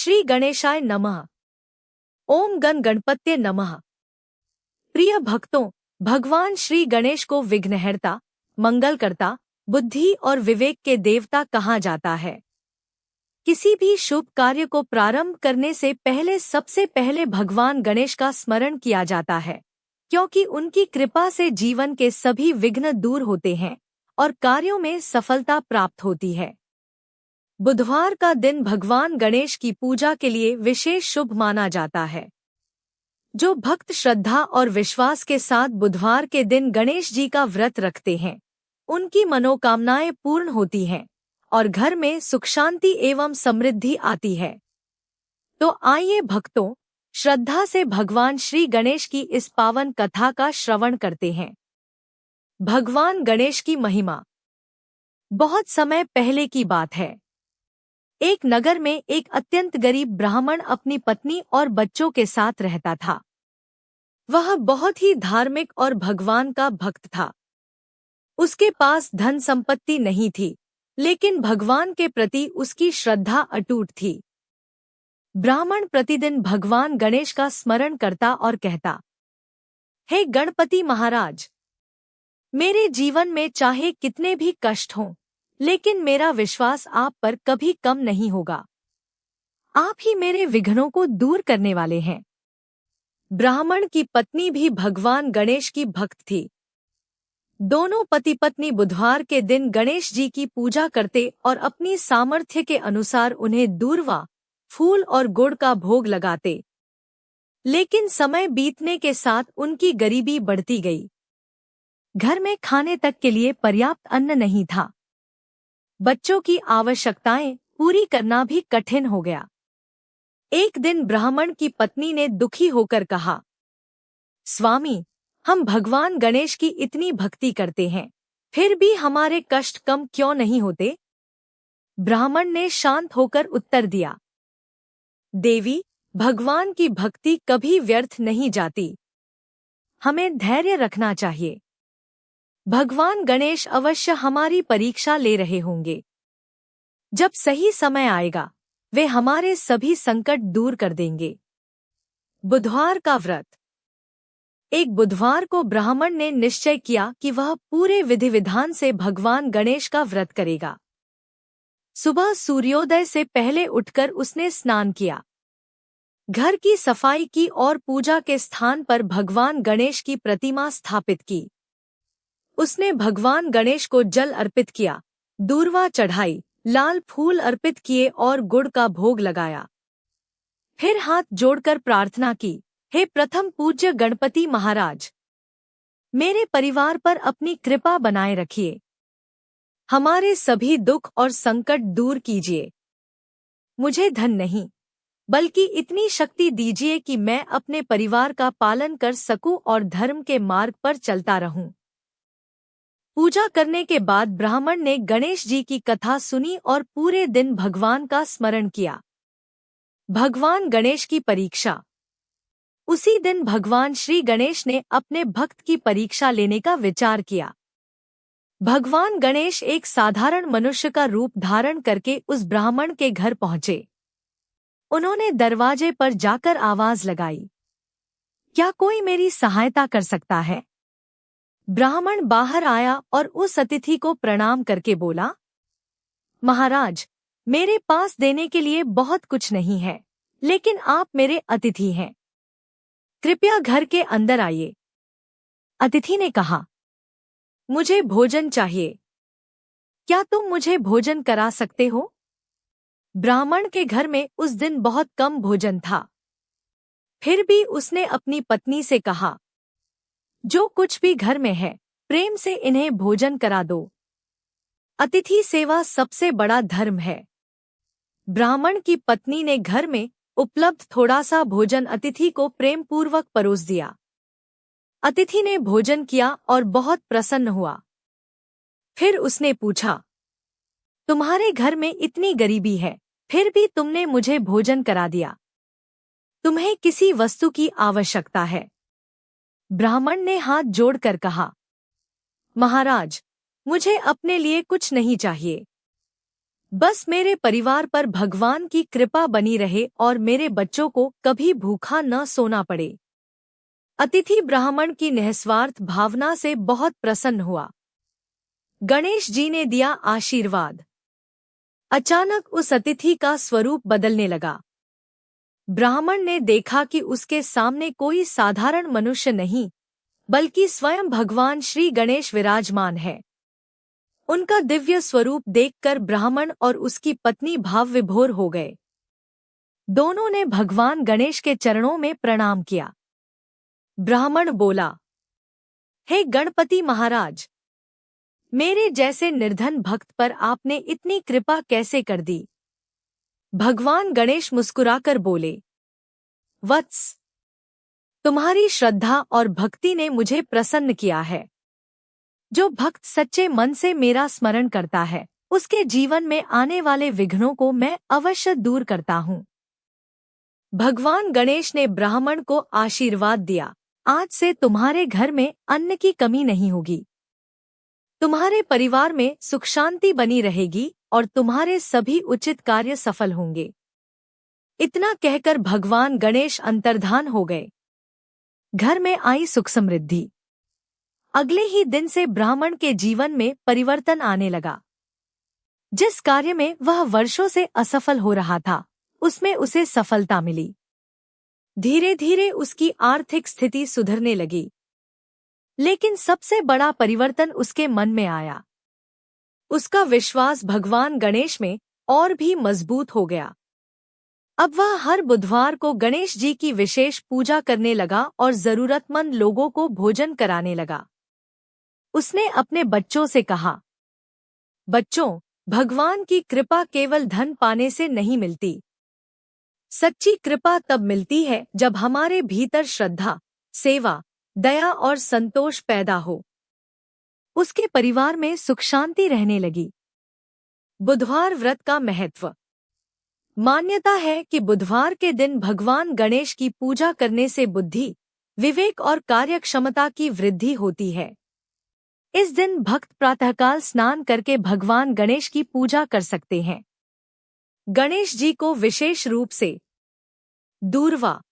श्री गणेशाय नमः। ओम गण गणपत्ये नमः। प्रिय भक्तों, भगवान श्री गणेश को विघ्नहर्ता, मंगलकर्ता, बुद्धि और विवेक के देवता कहा जाता है। किसी भी शुभ कार्य को प्रारंभ करने से पहले सबसे पहले भगवान गणेश का स्मरण किया जाता है, क्योंकि उनकी कृपा से जीवन के सभी विघ्न दूर होते हैं और कार्यों में सफलता प्राप्त होती है। बुधवार का दिन भगवान गणेश की पूजा के लिए विशेष शुभ माना जाता है। जो भक्त श्रद्धा और विश्वास के साथ बुधवार के दिन गणेश जी का व्रत रखते हैं, उनकी मनोकामनाएं पूर्ण होती हैं और घर में सुख शांति एवं समृद्धि आती है। तो आइए भक्तों, श्रद्धा से भगवान श्री गणेश की इस पावन कथा का श्रवण करते हैं। भगवान गणेश की महिमा। बहुत समय पहले की बात है। एक नगर में एक अत्यंत गरीब ब्राह्मण अपनी पत्नी और बच्चों के साथ रहता था। वह बहुत ही धार्मिक और भगवान का भक्त था। उसके पास धन संपत्ति नहीं थी, लेकिन भगवान के प्रति उसकी श्रद्धा अटूट थी। ब्राह्मण प्रतिदिन भगवान गणेश का स्मरण करता और कहता, हे गणपति महाराज, मेरे जीवन में चाहे कितने भी कष्ट हों, लेकिन मेरा विश्वास आप पर कभी कम नहीं होगा। आप ही मेरे विघ्नों को दूर करने वाले हैं। ब्राह्मण की पत्नी भी भगवान गणेश की भक्त थी। दोनों पति पत्नी बुधवार के दिन गणेश जी की पूजा करते और अपनी सामर्थ्य के अनुसार उन्हें दूर्वा, फूल और गुड़ का भोग लगाते। लेकिन समय बीतने के साथ उनकी गरीबी बढ़ती गई। घर में खाने तक के लिए पर्याप्त अन्न नहीं था। बच्चों की आवश्यकताएं पूरी करना भी कठिन हो गया। एक दिन ब्राह्मण की पत्नी ने दुखी होकर कहा, स्वामी, हम भगवान गणेश की इतनी भक्ति करते हैं, फिर भी हमारे कष्ट कम क्यों नहीं होते? ब्राह्मण ने शांत होकर उत्तर दिया, देवी, भगवान की भक्ति कभी व्यर्थ नहीं जाती। हमें धैर्य रखना चाहिए। भगवान गणेश अवश्य हमारी परीक्षा ले रहे होंगे। जब सही समय आएगा, वे हमारे सभी संकट दूर कर देंगे। बुधवार का व्रत। एक बुधवार को ब्राह्मण ने निश्चय किया कि वह पूरे विधि विधान से भगवान गणेश का व्रत करेगा। सुबह सूर्योदय से पहले उठकर उसने स्नान किया, घर की सफाई की और पूजा के स्थान पर भगवान गणेश की प्रतिमा स्थापित की। उसने भगवान गणेश को जल अर्पित किया, दूर्वा चढ़ाई, लाल फूल अर्पित किए और गुड़ का भोग लगाया। फिर हाथ जोड़कर प्रार्थना की, हे प्रथम पूज्य गणपति महाराज, मेरे परिवार पर अपनी कृपा बनाए रखिए। हमारे सभी दुख और संकट दूर कीजिए। मुझे धन नहीं, बल्कि इतनी शक्ति दीजिए कि मैं अपने परिवार का पालन कर सकूं और धर्म के मार्ग पर चलता रहूं। पूजा करने के बाद ब्राह्मण ने गणेश जी की कथा सुनी और पूरे दिन भगवान का स्मरण किया। भगवान गणेश की परीक्षा। उसी दिन भगवान श्री गणेश ने अपने भक्त की परीक्षा लेने का विचार किया। भगवान गणेश एक साधारण मनुष्य का रूप धारण करके उस ब्राह्मण के घर पहुंचे। उन्होंने दरवाजे पर जाकर आवाज लगाई, क्या कोई मेरी सहायता कर सकता है? ब्राह्मण बाहर आया और उस अतिथि को प्रणाम करके बोला, महाराज, मेरे पास देने के लिए बहुत कुछ नहीं है, लेकिन आप मेरे अतिथि हैं। कृपया घर के अंदर आइए। अतिथि ने कहा, मुझे भोजन चाहिए। क्या तुम मुझे भोजन करा सकते हो? ब्राह्मण के घर में उस दिन बहुत कम भोजन था। फिर भी उसने अपनी पत्नी से कहा, जो कुछ भी घर में है, प्रेम से इन्हें भोजन करा दो। अतिथि सेवा सबसे बड़ा धर्म है। ब्राह्मण की पत्नी ने घर में उपलब्ध थोड़ा सा भोजन अतिथि को प्रेम पूर्वक परोस दिया। अतिथि ने भोजन किया और बहुत प्रसन्न हुआ। फिर उसने पूछा, तुम्हारे घर में इतनी गरीबी है, फिर भी तुमने मुझे भोजन करा दिया। तुम्हें किसी वस्तु की आवश्यकता है? ब्राह्मण ने हाथ जोड़कर कहा, महाराज, मुझे अपने लिए कुछ नहीं चाहिए। बस मेरे परिवार पर भगवान की कृपा बनी रहे और मेरे बच्चों को कभी भूखा न सोना पड़े। अतिथि ब्राह्मण की निस्वार्थ भावना से बहुत प्रसन्न हुआ। गणेश जी ने दिया आशीर्वाद। अचानक उस अतिथि का स्वरूप बदलने लगा। ब्राह्मण ने देखा कि उसके सामने कोई साधारण मनुष्य नहीं, बल्कि स्वयं भगवान श्री गणेश विराजमान है। उनका दिव्य स्वरूप देखकर ब्राह्मण और उसकी पत्नी भाव विभोर हो गए। दोनों ने भगवान गणेश के चरणों में प्रणाम किया। ब्राह्मण बोला, हे गणपति महाराज, मेरे जैसे निर्धन भक्त पर आपने इतनी कृपा कैसे कर दी? भगवान गणेश मुस्कुराकर बोले, वत्स, तुम्हारी श्रद्धा और भक्ति ने मुझे प्रसन्न किया है। जो भक्त सच्चे मन से मेरा स्मरण करता है, उसके जीवन में आने वाले विघ्नों को मैं अवश्य दूर करता हूँ। भगवान गणेश ने ब्राह्मण को आशीर्वाद दिया, आज से तुम्हारे घर में अन्न की कमी नहीं होगी। तुम्हारे परिवार में सुख शांति बनी रहेगी और तुम्हारे सभी उचित कार्य सफल होंगे। इतना कहकर भगवान गणेश अंतर्धान हो गए। घर में आई सुख समृद्धि। अगले ही दिन से ब्राह्मण के जीवन में परिवर्तन आने लगा। जिस कार्य में वह वर्षों से असफल हो रहा था, उसमें उसे सफलता मिली। धीरे धीरे उसकी आर्थिक स्थिति सुधरने लगी। लेकिन सबसे बड़ा परिवर्तन उसके मन में आया। उसका विश्वास भगवान गणेश में और भी मजबूत हो गया। अब वह हर बुधवार को गणेश जी की विशेष पूजा करने लगा और जरूरतमंद लोगों को भोजन कराने लगा। उसने अपने बच्चों से कहा, बच्चों, भगवान की कृपा केवल धन पाने से नहीं मिलती। सच्ची कृपा तब मिलती है जब हमारे भीतर श्रद्धा, सेवा, दया और संतोष पैदा हो। उसके परिवार में सुख शांति रहने लगी। बुधवार व्रत का महत्व। मान्यता है कि बुधवार के दिन भगवान गणेश की पूजा करने से बुद्धि, विवेक और कार्यक्षमता की वृद्धि होती है। इस दिन भक्त प्रातःकाल स्नान करके भगवान गणेश की पूजा कर सकते हैं। गणेश जी को विशेष रूप से दूर्वा,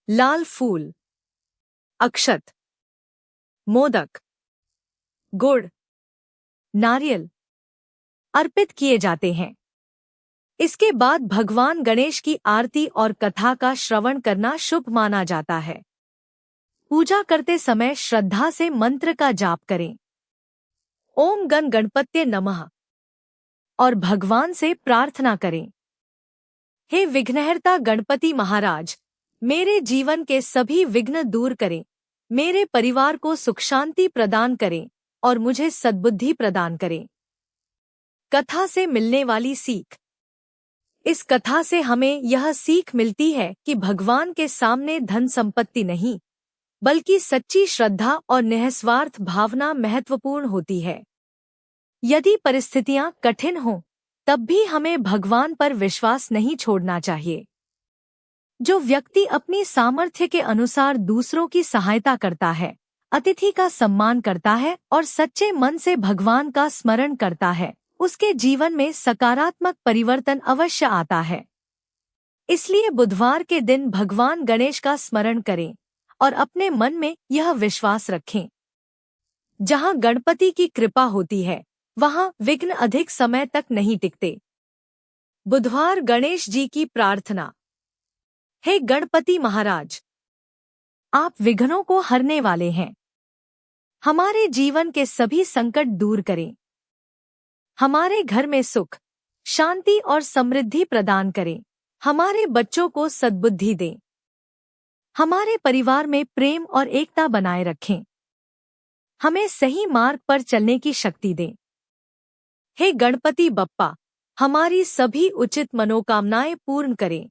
लाल फूल, अक्षत, मोदक, गुड़, नारियल अर्पित किए जाते हैं। इसके बाद भगवान गणेश की आरती और कथा का श्रवण करना शुभ माना जाता है। पूजा करते समय श्रद्धा से मंत्र का जाप करें, ओम गण गणपत्ये नमः, और भगवान से प्रार्थना करें, हे विघ्नहर्ता गणपति महाराज, मेरे जीवन के सभी विघ्न दूर करें, मेरे परिवार को सुख शांति प्रदान करें और मुझे सद्बुद्धि प्रदान करें। कथा से मिलने वाली सीख। इस कथा से हमें यह सीख मिलती है कि भगवान के सामने धन संपत्ति नहीं, बल्कि सच्ची श्रद्धा और निस्वार्थ भावना महत्वपूर्ण होती है। यदि परिस्थितियां कठिन हों, तब भी हमें भगवान पर विश्वास नहीं छोड़ना चाहिए। जो व्यक्ति अपनी सामर्थ्य के अनुसार दूसरों की सहायता करता है, अतिथि का सम्मान करता है और सच्चे मन से भगवान का स्मरण करता है, उसके जीवन में सकारात्मक परिवर्तन अवश्य आता है। इसलिए बुधवार के दिन भगवान गणेश का स्मरण करें और अपने मन में यह विश्वास रखें, जहां गणपति की कृपा होती है, वहां विघ्न अधिक समय तक नहीं टिकते। बुधवार गणेश जी की प्रार्थना। हे गणपति महाराज, आप विघ्नों को हरने वाले हैं। हमारे जीवन के सभी संकट दूर करें। हमारे घर में सुख, शांति और समृद्धि प्रदान करें। हमारे बच्चों को सद्बुद्धि दें। हमारे परिवार में प्रेम और एकता बनाए रखें। हमें सही मार्ग पर चलने की शक्ति दें। हे गणपति बप्पा, हमारी सभी उचित मनोकामनाएं पूर्ण करें।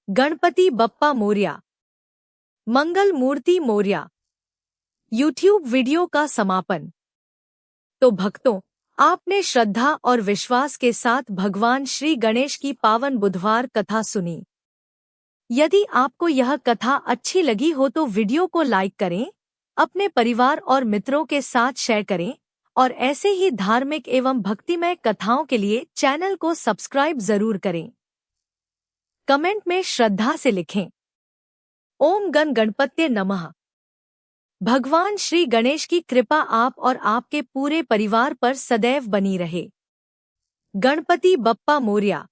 गणपति बप्पा मोरया। मंगल मूर्ति मोरया। यूट्यूब वीडियो का समापन। तो भक्तों, आपने श्रद्धा और विश्वास के साथ भगवान श्री गणेश की पावन बुधवार कथा सुनी। यदि आपको यह कथा अच्छी लगी हो तो वीडियो को लाइक करें, अपने परिवार और मित्रों के साथ शेयर करें और ऐसे ही धार्मिक एवं भक्तिमय कथाओं के लिए चैनल को सब्सक्राइब जरूर करें। कमेंट में श्रद्धा से लिखें, ओम गण गणपत्ये नमः। भगवान श्री गणेश की कृपा आप और आपके पूरे परिवार पर सदैव बनी रहे। गणपति बप्पा मोरया।